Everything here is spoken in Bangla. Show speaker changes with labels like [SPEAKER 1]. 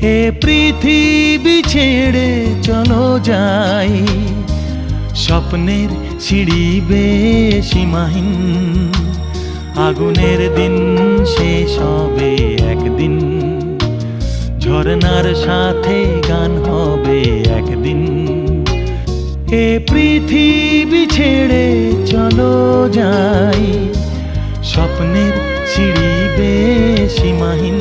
[SPEAKER 1] এ পৃথিবী ছেড়ে চলো যাই, স্বপ্নের সিঁড়ি বেয়ে সীমাহীন। আগুনের দিন শেষ হবে একদিন, ঝরনার সাথে গান হবে একদিন। এ পৃথিবী ছেড়ে চলো যাই, স্বপ্নের সিঁড়ি বেয়ে সীমাহীন।